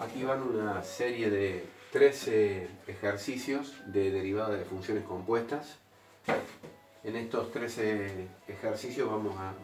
Aquí van una serie de 13 ejercicios de derivadas de funciones compuestas. En estos 13 ejercicios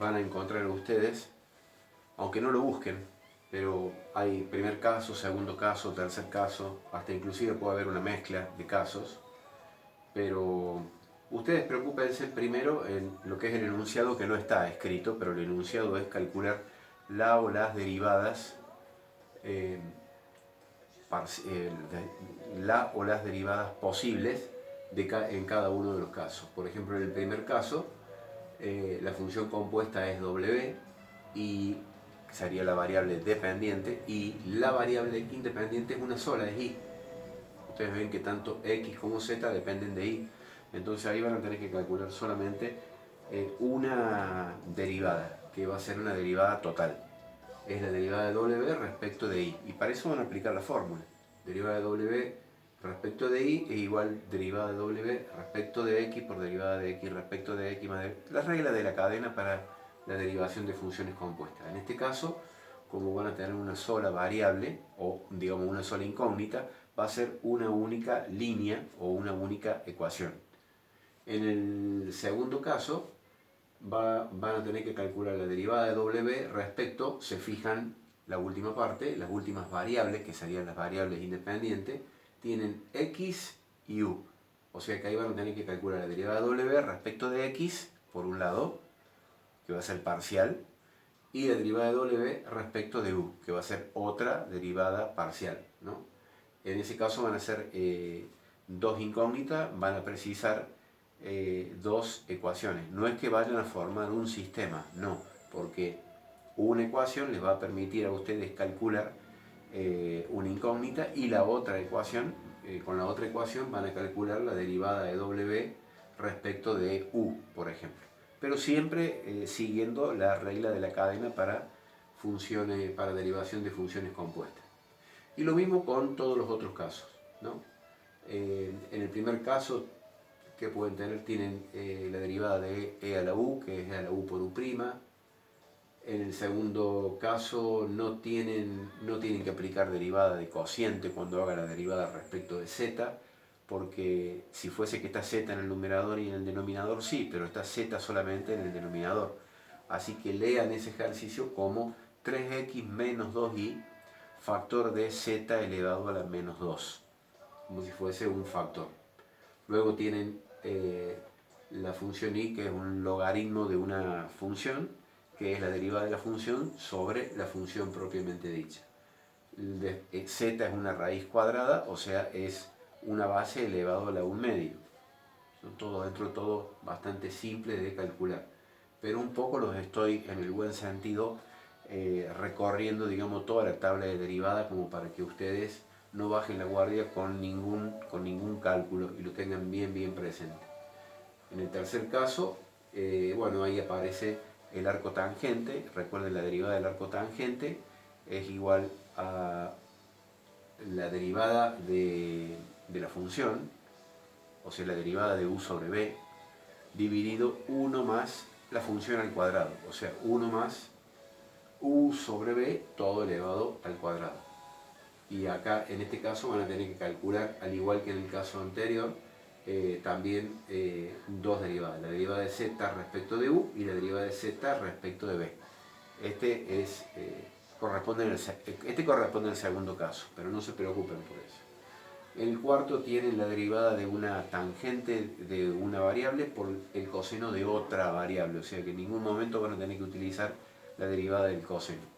van a encontrar ustedes, aunque no lo busquen, pero hay primer caso, segundo caso, tercer caso, hasta inclusive puede haber una mezcla de casos, pero ustedes preocúpense primero en lo que es el enunciado, que no está escrito, pero el enunciado es calcular la o las derivadas la o las derivadas posibles en cada uno de los casos. Por ejemplo, en el primer caso, la función compuesta es w y sería la variable dependiente, y la variable independiente es una sola, es y. Ustedes ven que tanto x como z dependen de y, entonces ahí van a tener que calcular solamente una derivada, que va a ser una derivada total. Es la derivada de w respecto de y, y para eso van a aplicar la fórmula. Derivada de w respecto de y es igual derivada de w respecto de x por derivada de x respecto de x más la regla de la cadena para la derivación de funciones compuestas. En este caso, como van a tener una sola variable, o digamos una sola incógnita, va a ser una única línea o una única ecuación. En el segundo caso, van a tener que calcular la derivada de w respecto, se fijan la última parte, las últimas variables, que serían las variables independientes, tienen x y u. O sea que ahí van a tener que calcular la derivada de w respecto de x, por un lado, que va a ser parcial, y la derivada de w respecto de u, que va a ser otra derivada parcial, ¿no? En ese caso van a ser dos incógnitas, van a precisar dos ecuaciones. No es que vayan a formar un sistema, no, porque una ecuación les va a permitir a ustedes calcular una incógnita, y la otra ecuación, con la otra ecuación van a calcular la derivada de w respecto de u, por ejemplo. Pero siempre siguiendo la regla de la cadena para derivación de funciones compuestas. Y lo mismo con todos los otros casos, ¿no? En el primer caso que pueden tener, tienen la derivada de e a la u, que es e a la u por u'. En el segundo caso no tienen que aplicar derivada de cociente cuando haga la derivada respecto de z, porque si fuese que está z en el numerador y en el denominador sí, pero está z solamente en el denominador. Así que lean ese ejercicio como 3x menos 2y factor de z elevado a la menos 2, como si fuese un factor. Luego tienen la función y, que es un logaritmo de una función, que es la derivada de la función sobre la función propiamente dicha. Z es una raíz cuadrada, o sea, es una base elevado a la 1/2. Todo dentro de todo bastante simple de calcular, pero un poco los estoy, en el buen sentido, recorriendo, digamos, toda la tabla de derivada, como para que ustedes no bajen la guardia con ningún cálculo y lo tengan bien presente. En el tercer caso, bueno, ahí aparece el arco tangente. Recuerden, la derivada del arco tangente es igual a la derivada de la función, o sea, la derivada de u sobre b, dividido 1 más la función al cuadrado, o sea, 1 más u sobre b todo elevado al cuadrado. Y acá, en este caso, van a tener que calcular, al igual que en el caso anterior, también dos derivadas, la derivada de z respecto de u y la derivada de z respecto de b. Este corresponde al segundo caso, pero no se preocupen por eso. En el cuarto tienen la derivada de una tangente de una variable por el coseno de otra variable, o sea que en ningún momento van a tener que utilizar la derivada del coseno.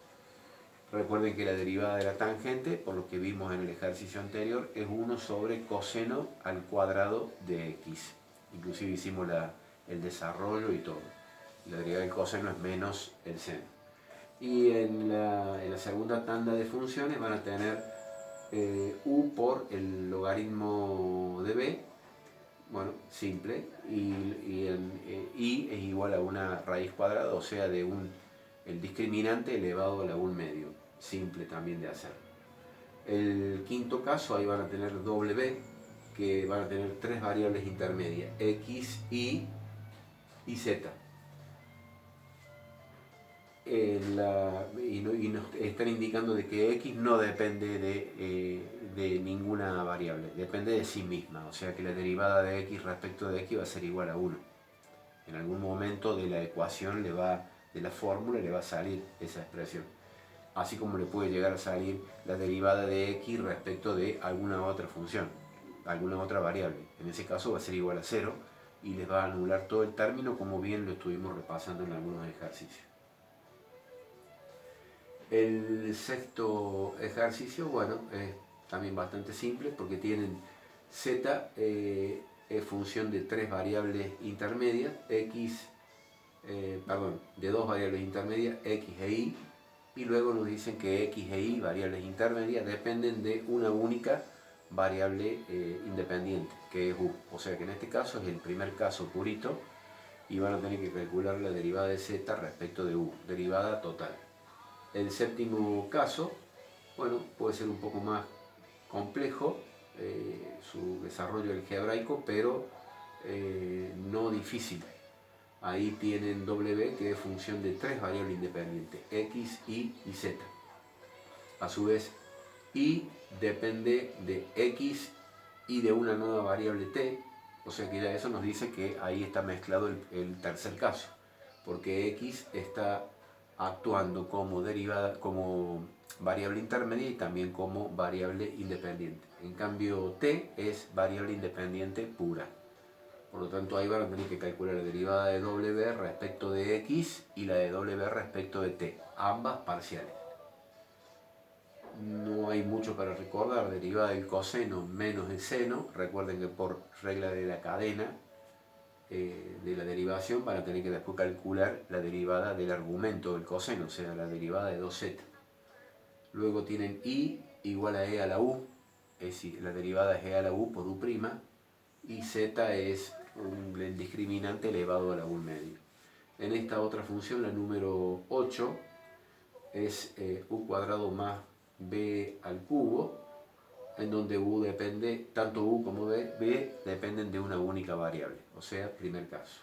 Recuerden que la derivada de la tangente, por lo que vimos en el ejercicio anterior, es 1 sobre coseno al cuadrado de x. Inclusive hicimos el desarrollo y todo. La derivada del coseno es menos el seno. Y en la segunda tanda de funciones van a tener u por el logaritmo de b, bueno, simple, y es igual a una raíz cuadrada, o sea, de el discriminante elevado a la 1/2, simple también de hacer. El quinto caso, ahí van a tener w, que van a tener tres variables intermedias, x, y z. y nos están indicando de que x no depende de ninguna variable, depende de sí misma, o sea que la derivada de x respecto de x va a ser igual a 1. En algún momento de la ecuación de la fórmula le va a salir esa expresión. Así como le puede llegar a salir la derivada de x respecto de alguna otra función, alguna otra variable. En ese caso va a ser igual a 0 y les va a anular todo el término, como bien lo estuvimos repasando en algunos ejercicios. El sexto ejercicio, bueno, es también bastante simple porque tienen z es función de tres variables intermedias, de dos variables intermedias, x e y, y luego nos dicen que x e y, variables intermedias, dependen de una única variable independiente, que es u. O sea que en este caso es el primer caso purito y van a tener que calcular la derivada de z respecto de u, derivada total. El séptimo caso, bueno, puede ser un poco más complejo su desarrollo algebraico, pero no difícil. Ahí tienen w, que es función de tres variables independientes, x, y z. A su vez, y depende de x y de una nueva variable t, o sea que ya eso nos dice que ahí está mezclado el tercer caso, porque x está actuando como derivada, como variable intermedia y también como variable independiente. En cambio, t es variable independiente pura. Por lo tanto, ahí van a tener que calcular la derivada de w respecto de x y la de w respecto de t, ambas parciales. No hay mucho para recordar, derivada del coseno menos el seno. Recuerden que por regla de la cadena de la derivación van a tener que después calcular la derivada del argumento del coseno, o sea, la derivada de 2z. Luego tienen y igual a e a la u, es decir, la derivada es e a la u por u', y z es el discriminante elevado a la u medio. En esta otra función, la número 8, es u cuadrado más b al cubo, en donde u depende, tanto u como b dependen de una única variable, o sea, primer caso.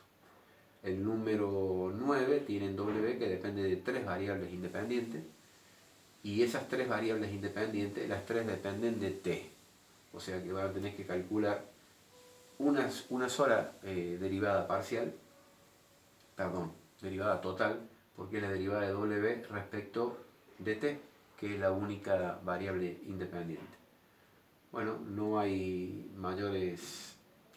El número 9 tienen w, que depende de tres variables independientes, y esas tres variables independientes, las tres dependen de t, o sea que van a tener que calcular una sola derivada parcial, derivada total, porque es la derivada de w respecto de t, que es la única variable independiente. Bueno, no hay mayores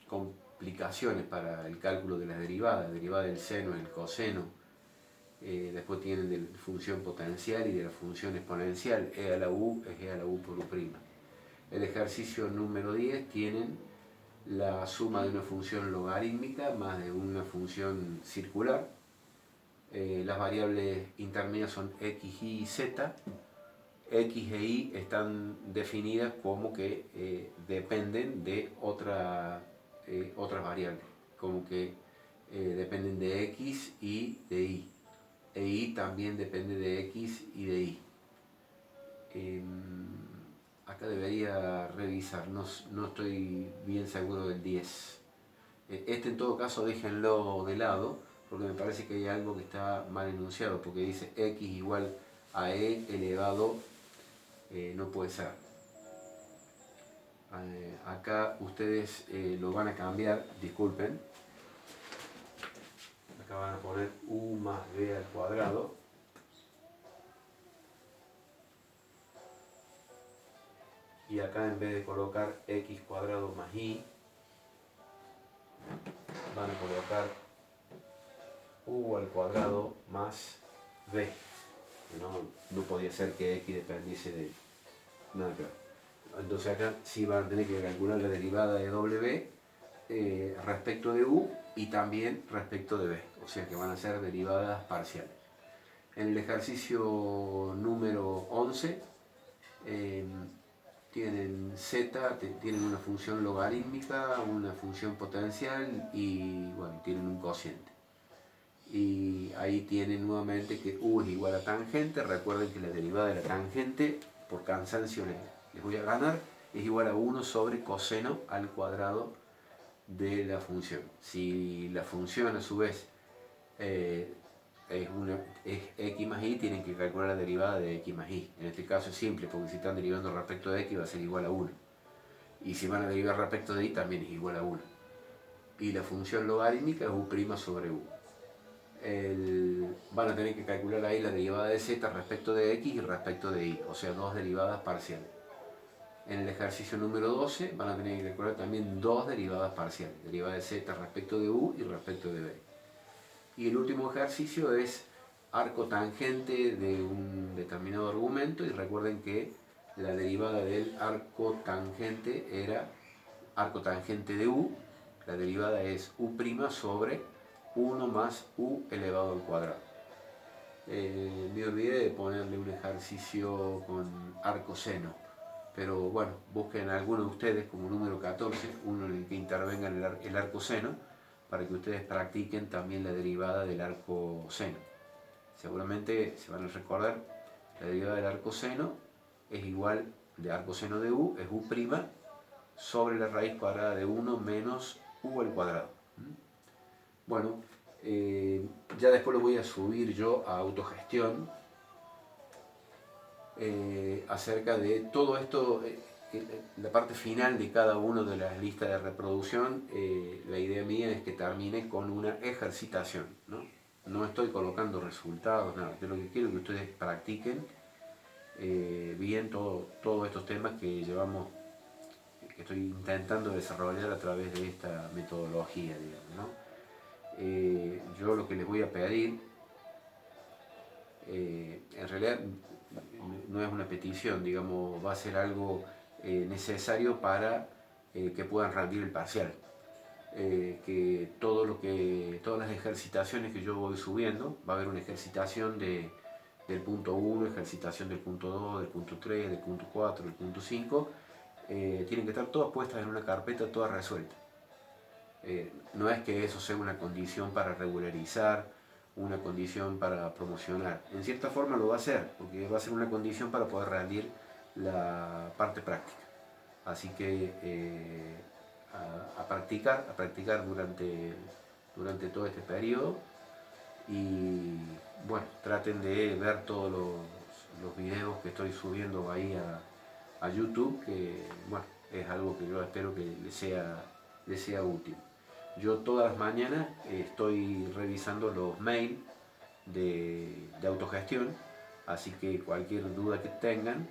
complicaciones para el cálculo de las derivadas, derivada del seno, el coseno, después tienen de la función potencial y de la función exponencial, e a la u es e a la u por u'. El ejercicio número 10 tienen la suma de una función logarítmica más de una función circular. Las variables intermedias son x, y z. X e y están definidas como que dependen de otras variables, como que dependen de x y de y. E y también depende de x y de y. Acá debería revisar, no estoy bien seguro del 10. Este en todo caso déjenlo de lado, porque me parece que hay algo que está mal enunciado, porque dice x igual a e elevado, no puede ser. Acá ustedes lo van a cambiar, disculpen. Acá van a poner u más b al cuadrado. Y acá en vez de colocar x cuadrado más y, van a colocar u al cuadrado más b. No podía ser que x dependiese de nada. Entonces acá sí van a tener que calcular la derivada de w respecto de u y también respecto de b. O sea que van a ser derivadas parciales. En el ejercicio número 11 tienen z, tienen una función logarítmica, una función potencial y bueno, tienen un cociente. Y ahí tienen nuevamente que u es igual a tangente. Recuerden que la derivada de la tangente, por cansancio les voy a ganar, es igual a 1 sobre coseno al cuadrado de la función. Si la función a su vez es x más y, tienen que calcular la derivada de x más y. En este caso es simple, porque si están derivando respecto de x va a ser igual a 1. Y si van a derivar respecto de y, también es igual a 1. Y la función logarítmica es u' sobre u. Van a tener que calcular ahí la derivada de z respecto de x y respecto de y, o sea, dos derivadas parciales. En el ejercicio número 12 van a tener que calcular también dos derivadas parciales, derivada de z respecto de u y respecto de b. Y el último ejercicio es arco tangente de un determinado argumento, y recuerden que la derivada del arco tangente era arco tangente de u, la derivada es u' sobre 1 más u elevado al cuadrado. Me olvidé de ponerle un ejercicio con arco seno, pero bueno, busquen alguno de ustedes como número 14, uno en el que intervenga el arco seno, para que ustedes practiquen también la derivada del arco seno. Seguramente se van a recordar, la derivada del arco seno es igual, de arco seno de u, es u' sobre la raíz cuadrada de 1 menos u al cuadrado. Bueno, ya después lo voy a subir yo a autogestión, acerca de todo esto, la parte final de cada una de las listas de reproducción. La idea mía es que termine con una ejercitación, ¿no? No estoy colocando resultados, nada. Yo lo que quiero es que ustedes practiquen bien todos estos temas que estoy intentando desarrollar a través de esta metodología, digamos, ¿no? Yo lo que les voy a pedir, en realidad no es una petición, digamos, va a ser algo necesario para que puedan rendir el parcial. Que todas las ejercitaciones que yo voy subiendo, va a haber una ejercitación del punto 1, ejercitación del punto 2, del punto 3, del punto 4, del punto 5, tienen que estar todas puestas en una carpeta, todas resueltas. No es que eso sea una condición para regularizar, una condición para promocionar. En cierta forma lo va a ser, porque va a ser una condición para poder rendir la parte práctica. Así que a practicar durante todo este periodo, y bueno, traten de ver todos los videos que estoy subiendo ahí a YouTube, que bueno, es algo que yo espero que les sea útil. Yo todas las mañanas estoy revisando los mails de autogestión, así que cualquier duda que tengan,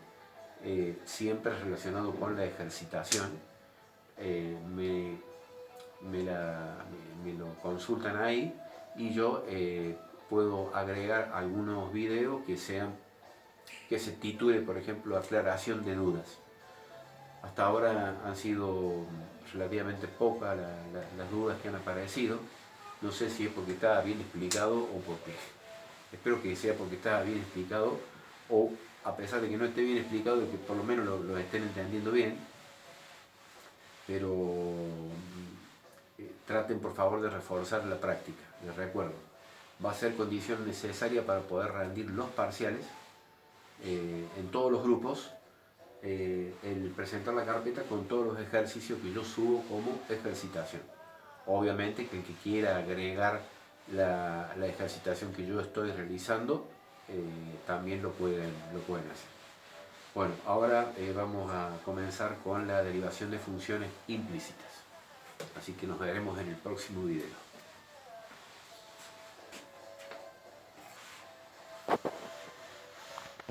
siempre relacionado con la ejercitación, me lo consultan ahí, y yo puedo agregar algunos videos que se titule, por ejemplo, aclaración de dudas. Hasta ahora han sido relativamente pocas las dudas que han aparecido. No sé si es porque estaba bien explicado, o espero que sea porque estaba bien explicado, o a pesar de que no esté bien explicado, de que por lo menos lo estén entendiendo bien. Pero traten por favor de reforzar la práctica. Les recuerdo, va a ser condición necesaria para poder rendir los parciales en todos los grupos, el presentar la carpeta con todos los ejercicios que yo subo como ejercitación. Obviamente que el que quiera agregar la ejercitación que yo estoy realizando, también lo pueden hacer. Bueno, ahora vamos a comenzar con la derivación de funciones implícitas. Así que nos veremos en el próximo video.